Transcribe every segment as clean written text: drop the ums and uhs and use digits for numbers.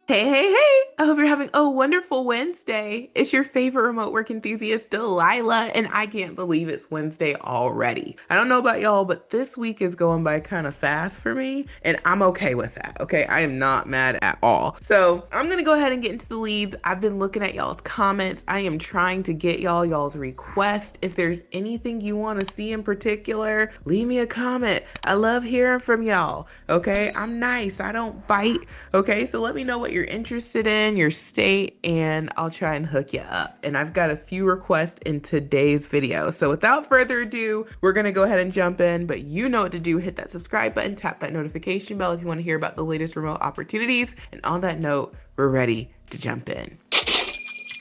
Hey, hey, hey! I hope you're having a wonderful Wednesday. It's your favorite remote work enthusiast, Delilah, and I can't believe it's Wednesday already. I don't know about y'all, but this week is going by kind of fast for me, and I'm okay with that, okay? I am not mad at all. So I'm gonna go ahead and get into the leads. I've been looking at y'all's comments. I am trying to get y'all's requests. If there's anything you want to see in particular, leave me a comment. I love hearing from y'all, okay? I'm nice. I don't bite. Okay, so let me know what you're interested in, your state, and I'll try and hook you up. And I've got a few requests in today's video. So without further ado, we're gonna go ahead and jump in, but you know what to do. Hit that subscribe button, tap that notification bell if you wanna hear about the latest remote opportunities. And on that note, we're ready to jump in.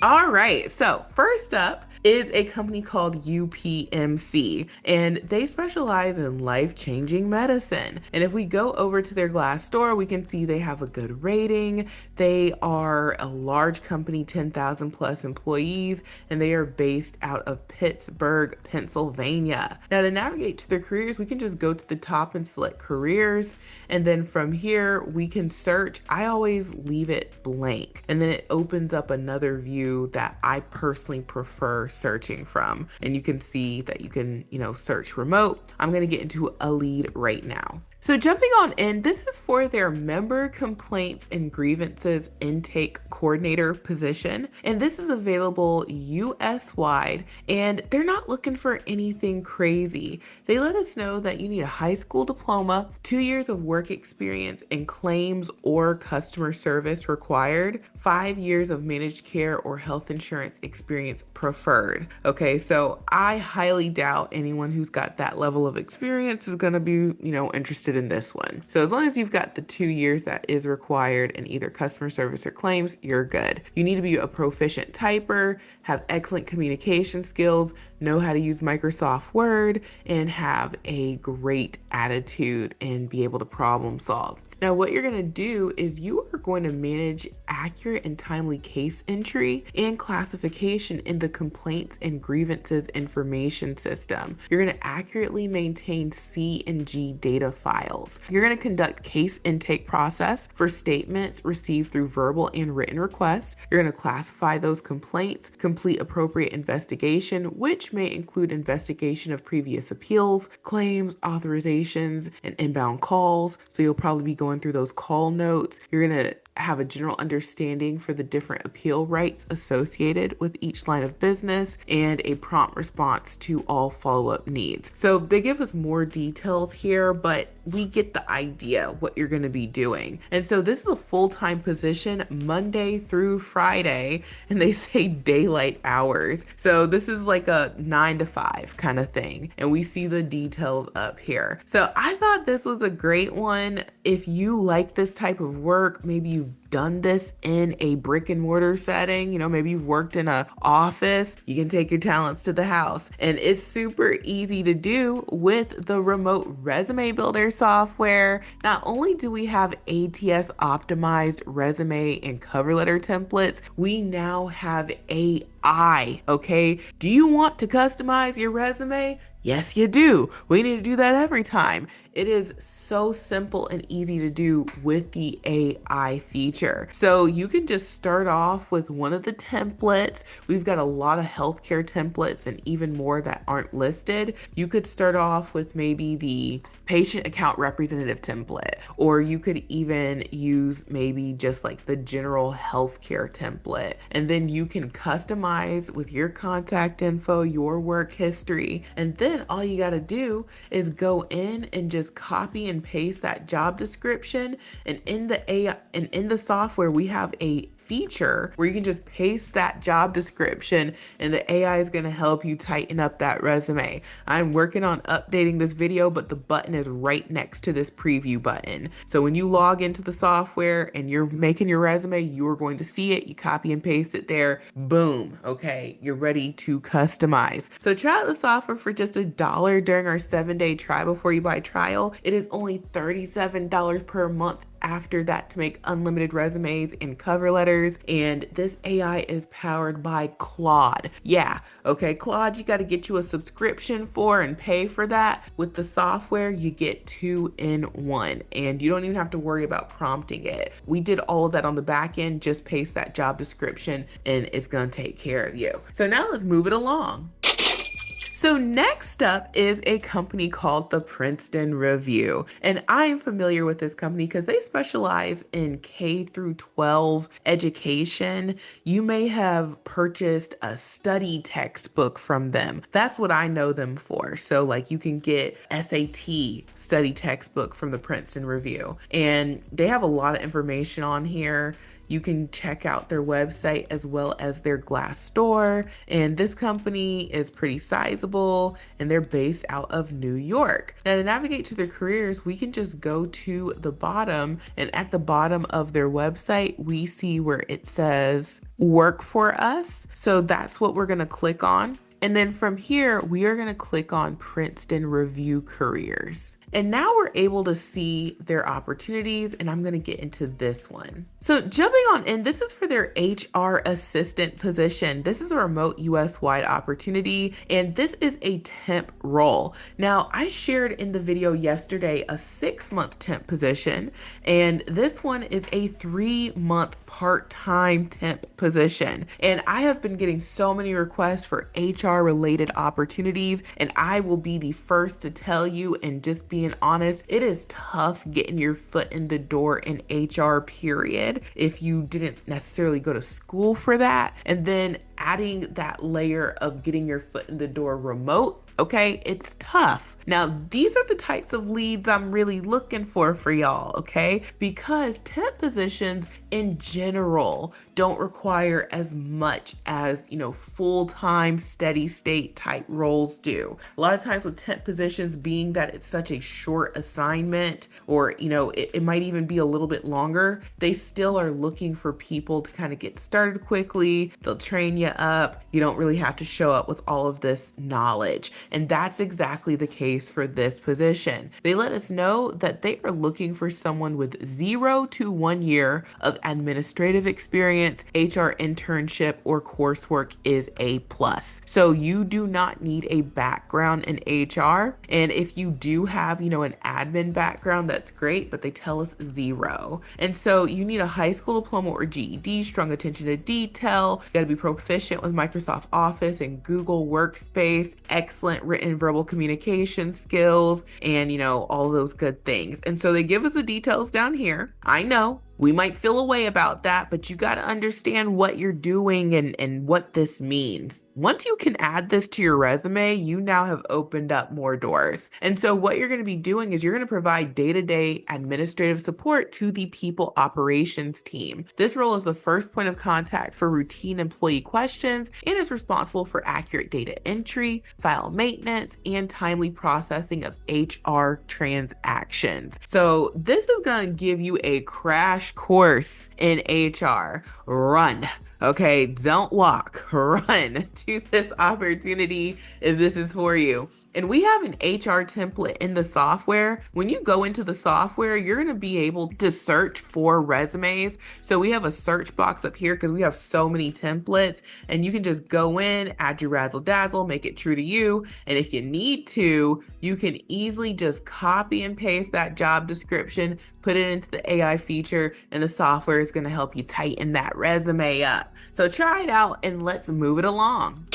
All right, so first up is a company called UPMC, and they specialize in life-changing medicine. And if we go over to their Glassdoor, we can see they have a good rating. They are a large company, 10,000 plus employees, and they are based out of Pittsburgh, Pennsylvania. Now, to navigate to their careers, we can just go to the top and select careers, and then from here, we can search. I always leave it blank, and then it opens up another view that I personally prefer searching from. And you can see that you can, search remote. I'm going to get into a lead right now. So jumping on in, this is for their member complaints and grievances intake coordinator position. And this is available US wide, and they're not looking for anything crazy. They let us know that you need a high school diploma, 2 years of work experience in claims or customer service required, 5 years of managed care or health insurance experience preferred. Okay, so I highly doubt anyone who's got that level of experience is going to be, interested in this one. So as long as you've got the 2 years that is required in either customer service or claims, you're good. You need to be a proficient typer, have excellent communication skills, know how to use Microsoft Word, and have a great attitude and be able to problem solve. Now, what you're going to do is you are going to manage accurate and timely case entry and classification in the complaints and grievances information system. You're going to accurately maintain C and G data files. You're going to conduct case intake process for statements received through verbal and written requests. You're going to classify those complaints, complete appropriate investigation, which may include investigation of previous appeals, claims, authorizations, and inbound calls. So you'll probably be going through those call notes. You're going to have a general understanding for the different appeal rights associated with each line of business and a prompt response to all follow-up needs. So they give us more details here, but we get the idea what you're going to be doing. And so this is a full-time position Monday through Friday, and they say daylight hours. So this is like a 9 to 5 kind of thing. And we see the details up here. So I thought this was a great one. If you like this type of work, maybe you've done this in a brick and mortar setting, maybe you've worked in an office, you can take your talents to the house. And it's super easy to do with the remote resume builder software. Not only do we have ATS optimized resume and cover letter templates, we now have AI, okay? Do you want to customize your resume? Yes, you do. We need to do that every time. It is so simple and easy to do with the AI feature. So you can just start off with one of the templates. We've got a lot of healthcare templates and even more that aren't listed. You could start off with maybe the patient account representative template, or you could even use maybe just like the general healthcare template. And then you can customize with your contact info, your work history, and then all you got to do is go in and just copy and paste that job description. And in the AI and in the software, we have a feature where you can just paste that job description and the AI is going to help you tighten up that resume. I'm working on updating this video, but the button is right next to this preview button. So when you log into the software and you're making your resume, you're going to see it. You copy and paste it there. Boom. Okay. You're ready to customize. So try out the software for just $1 during our 7-day try before you buy trial. It is only $37 per month after that to make unlimited resumes and cover letters. And this AI is powered by Claude. Yeah, okay, Claude, you got to get you a subscription for and pay for that. With the software, you get 2 in 1, and you don't even have to worry about prompting it. We did all of that on the back end. Just paste that job description and it's going to take care of you. So now let's move it along. So next up is a company called the Princeton Review. And I am familiar with this company because they specialize in K through 12 education. You may have purchased a study textbook from them. That's what I know them for. So like you can get SAT study textbook from the Princeton Review. And they have a lot of information on here. You can check out their website as well as their Glassdoor. And this company is pretty sizable and they're based out of New York. Now to navigate to their careers, we can just go to the bottom, and at the bottom of their website, we see where it says work for us. So that's what we're gonna click on. And then from here, we are gonna click on Princeton Review Careers. And now we're able to see their opportunities, and I'm gonna get into this one. So jumping on in, this is for their HR assistant position. This is a remote US-wide opportunity, and this is a temp role. Now, I shared in the video yesterday a 6-month temp position, and this one is a 3-month part-time temp position. And I have been getting so many requests for HR related opportunities, and I will be the first to tell you, and just being honest, it is tough getting your foot in the door in HR, period, if you didn't necessarily go to school for that. And then adding that layer of getting your foot in the door remote, okay, it's tough. Now, these are the types of leads I'm really looking for y'all, okay? Because temp positions in general don't require as much as, full-time steady state type roles do. A lot of times with temp positions, being that it's such a short assignment, or, it might even be a little bit longer, they still are looking for people to kind of get started quickly. They'll train you up. You don't really have to show up with all of this knowledge. And that's exactly the case for this position. They let us know that they are looking for someone with 0 to 1 year of administrative experience. HR internship or coursework is a plus. So you do not need a background in HR. And if you do have, an admin background, that's great, but they tell us 0. And so you need a high school diploma or GED, strong attention to detail. You got to be proficient with Microsoft Office and Google Workspace, excellent written and verbal communication skills, and all those good things. And so they give us the details down here. I know we might feel a way about that, but you got to understand what you're doing and what this means. Once you can add this to your resume, you now have opened up more doors. And so what you're going to be doing is you're going to provide day-to-day administrative support to the people operations team. This role is the first point of contact for routine employee questions and is responsible for accurate data entry, file maintenance, and timely processing of HR transactions. So this is going to give you a crash course in HR. Run. Okay, don't walk, run to this opportunity if this is for you. And we have an HR template in the software. When you go into the software, you're going to be able to search for resumes. So we have a search box up here because we have so many templates, and you can just go in, add your razzle dazzle, make it true to you. And if you need to, you can easily just copy and paste that job description, put it into the AI feature, and the software is going to help you tighten that resume up. So try it out and let's move it along.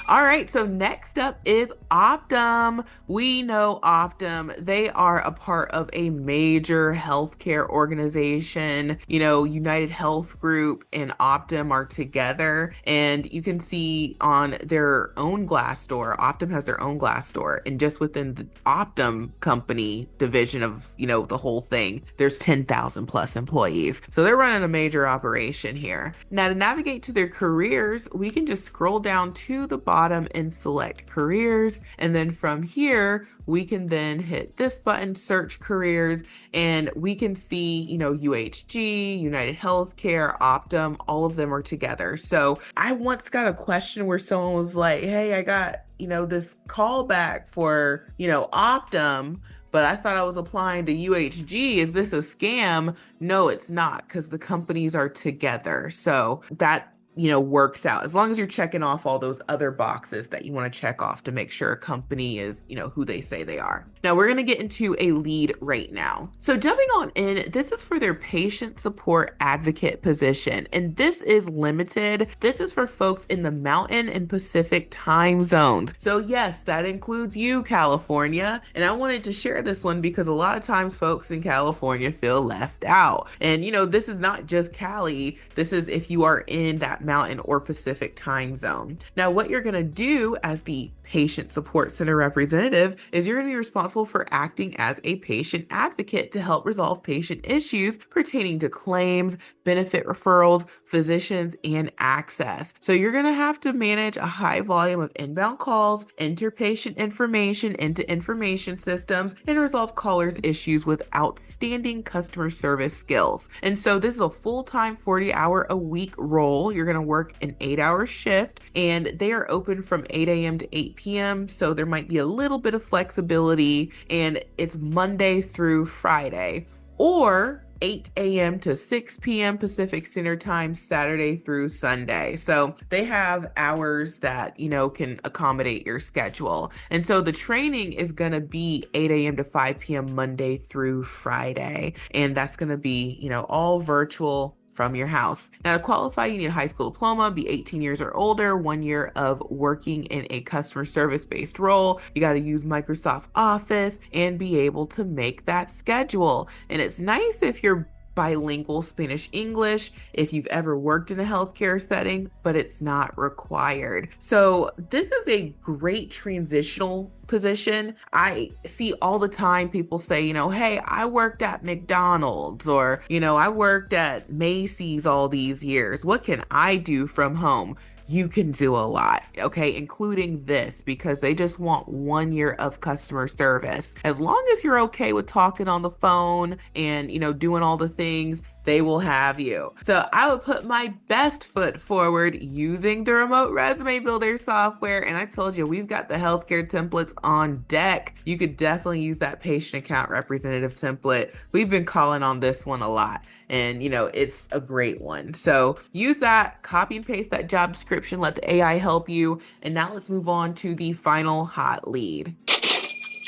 All right, so next up is Optum. We know Optum. They are a part of a major healthcare organization. United Health Group and Optum are together, and you can see on their own Glassdoor, Optum has their own Glassdoor, and just within the Optum company division of, the whole thing, there's 10,000 plus employees. So they're running a major operation here. Now to navigate to their careers, we can just scroll down to the bottom and select careers. And then from here, we can then hit this button, search careers, and we can see, UHG, United Healthcare, Optum, all of them are together. So I once got a question where someone was like, hey, I got, this callback for, Optum, but I thought I was applying to UHG. Is this a scam? No, it's not, because the companies are together. So that works out as long as you're checking off all those other boxes that you want to check off to make sure a company is, who they say they are. Now we're going to get into a lead right now. So jumping on in, this is for their patient support advocate position, and this is limited. This is for folks in the Mountain and Pacific time zones. So yes, that includes you, California. And I wanted to share this one because a lot of times folks in California feel left out. And this is not just Cali. This is if you are in that Mountain or Pacific time zone. Now, what you're going to do as the Patient Support Center representative is you're going to be responsible for acting as a patient advocate to help resolve patient issues pertaining to claims, benefit referrals, physicians, and access. So you're going to have to manage a high volume of inbound calls, enter patient information into information systems, and resolve callers' issues with outstanding customer service skills. And so this is a full-time 40-hour-a-week role. You're going to work an 8-hour shift, and they are open from 8 a.m. to 8 p.m. So there might be a little bit of flexibility, and it's Monday through Friday, or 8 a.m. to 6 p.m. Pacific Standard Time, Saturday through Sunday. So they have hours that, can accommodate your schedule. And so the training is going to be 8 a.m. to 5 p.m. Monday through Friday. And that's going to be, all virtual from your house. Now, to qualify, you need a high school diploma, be 18 years or older, 1 year of working in a customer service-based role. You got to use Microsoft Office and be able to make that schedule. And it's nice if you're bilingual Spanish English if you've ever worked in a healthcare setting, but it's not required. So this is a great transitional position. I see all the time people say, hey, I worked at McDonald's, or, I worked at Macy's all these years. What can I do from home? You can do a lot, okay, including this, because they just want 1 year of customer service. As long as you're okay with talking on the phone and, doing all the things, they will have you. So I would put my best foot forward using the remote resume builder software. And I told you, we've got the healthcare templates on deck. You could definitely use that patient account representative template. We've been calling on this one a lot, and it's a great one. So use that, copy and paste that job description, let the AI help you. And now let's move on to the final hot lead.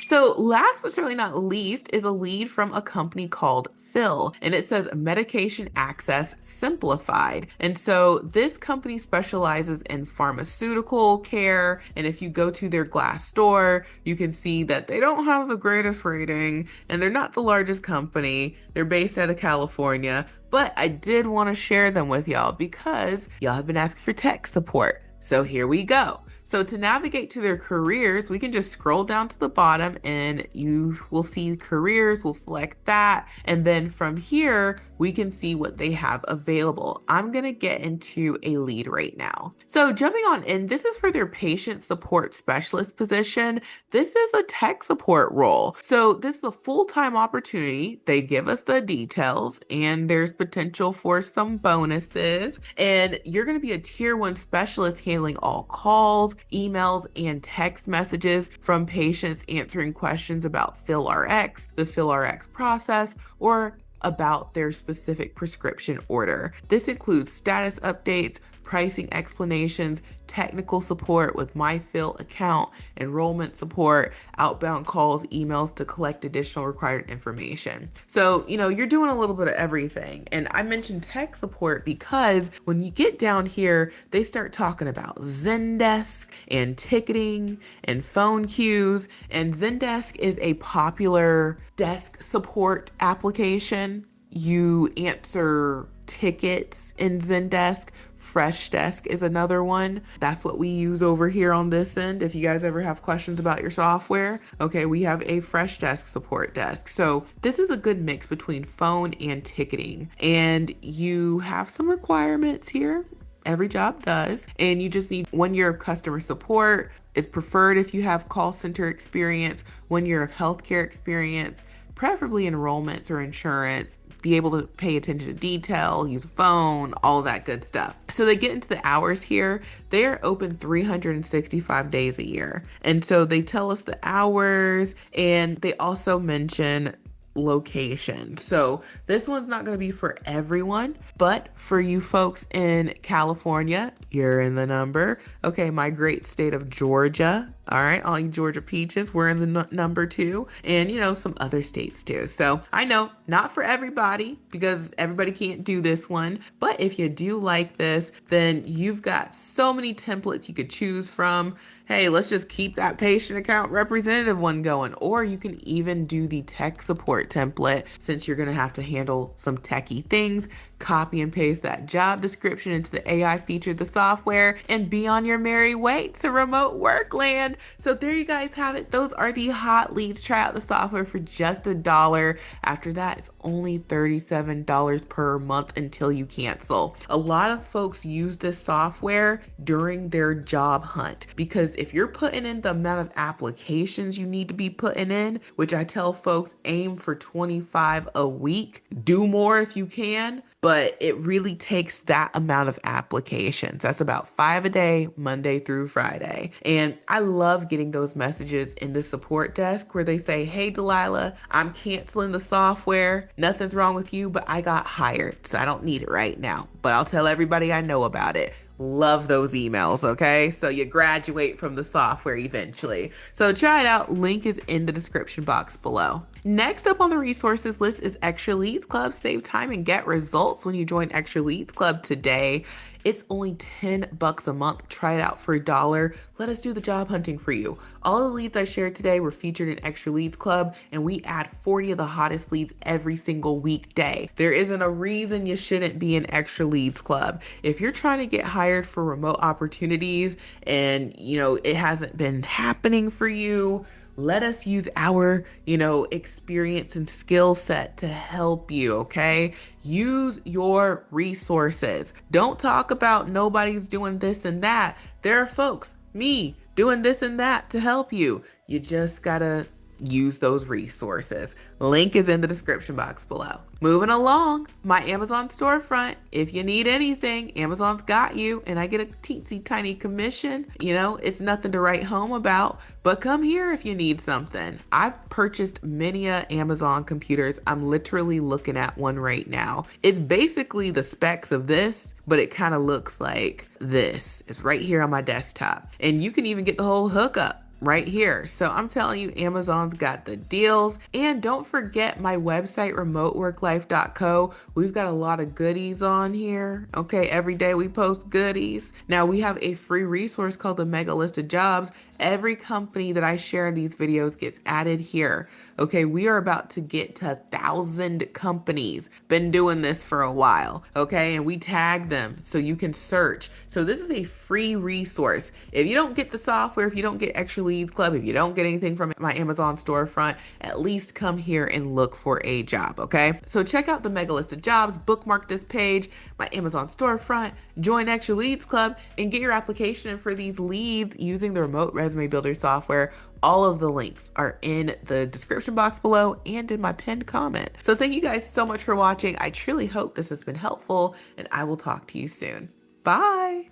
So last but certainly not least is a lead from a company called Phil, and it says Medication Access Simplified. And so this company specializes in pharmaceutical care. And if you go to their Glassdoor, you can see that they don't have the greatest rating, and they're not the largest company. They're based out of California, but I did want to share them with y'all because y'all have been asking for tech support. So here we go. So to navigate to their careers, we can just scroll down to the bottom and you will see careers. We'll select that. And then from here, we can see what they have available. I'm going to get into a lead right now. So jumping on in, this is for their patient support specialist position. This is a tech support role. So this is a full-time opportunity. They give us the details, and there's potential for some bonuses. And you're going to be a tier 1 specialist handling all calls, emails, and text messages from patients answering questions about PhilRx, the PhilRx process, or about their specific prescription order. This includes status updates, pricing explanations, technical support with My Phil account, enrollment support, outbound calls, emails to collect additional required information. So, you're doing a little bit of everything. And I mentioned tech support because when you get down here, they start talking about Zendesk and ticketing and phone queues. And Zendesk is a popular desk support application. You answer tickets in Zendesk. Freshdesk is another one. That's what we use over here on this end. If you guys ever have questions about your software, okay, we have a Freshdesk support desk. So this is a good mix between phone and ticketing. And you have some requirements here. Every job does. And you just need 1 year of customer support. It's preferred if you have call center experience, 1 year of healthcare experience, preferably enrollments or insurance. be able to pay attention to detail, use a phone, all of that good stuff. So they get into the hours here. They are open 365 days a year. And so they tell us the hours, and they also mention location. So this one's not going to be for everyone, but for you folks in California, you're in the number. Okay, my great state of Georgia. All right, all you Georgia peaches, we're in the number two, and some other states too. So I know not for everybody because everybody can't do this one, but if you do like this, then you've got so many templates you could choose from. Hey, let's just keep that patient account representative one going, or you can even do the tech support template since you're going to have to handle some techie things. Copy and paste that job description into the AI feature of the software and be on your merry way to remote work land. So there you guys have it. Those are the hot leads. Try out the software for just $1. After that, it's only $37 per month until you cancel. A lot of folks use this software during their job hunt because if you're putting in the amount of applications you need to be putting in, which I tell folks aim for 25 a week, do more if you can. But it really takes that amount of applications. That's about 5 a day, Monday through Friday. And I love getting those messages in the support desk where they say, hey, Delilah, I'm canceling the software. Nothing's wrong with you, but I got hired, so I don't need it right now. But I'll tell everybody I know about it. Love those emails, okay? So you graduate from the software eventually. So try it out. Link is in the description box below. Next up on the resources list is Extra Leads Club. Save time and get results when you join Extra Leads Club today. It's only $10 a month. Try it out for $1. Let us do the job hunting for you. All the leads I shared today were featured in Extra Leads Club, and we add 40 of the hottest leads every single weekday. There isn't a reason you shouldn't be in Extra Leads Club. If you're trying to get hired for remote opportunities and, it hasn't been happening for you, let us use our, experience and skill set to help you, okay? Use your resources. Don't talk about nobody's doing this and that. There are folks, me, doing this and that to help you. You just gotta use those resources. Link is in the description box below. Moving along, my Amazon storefront. If you need anything, Amazon's got you, and I get a teensy tiny commission. It's nothing to write home about, but come here if you need something. I've purchased many Amazon computers. I'm literally looking at one right now. It's basically the specs of this, but it kind of looks like this. It's right here on my desktop, and you can even get the whole hookup right here. So I'm telling you, Amazon's got the deals. And don't forget my website, remoteworklife.co. We've got a lot of goodies on here. Okay, every day we post goodies. Now we have a free resource called the Mega List of Jobs. Every company that I share in these videos gets added here. Okay, we are about to get to 1,000 companies. Been doing this for a while, okay? And we tag them so you can search. So this is a free resource. If you don't get the software, if you don't get Extra Leads Club, if you don't get anything from my Amazon storefront, at least come here and look for a job, okay? So check out the Mega List of Jobs, bookmark this page, my Amazon storefront, join Extra Leads Club, and get your application in for these leads using the Remote Resume Builder software. All of the links are in the description box below and in my pinned comment. So thank you guys so much for watching. I truly hope this has been helpful, and I will talk to you soon. Bye.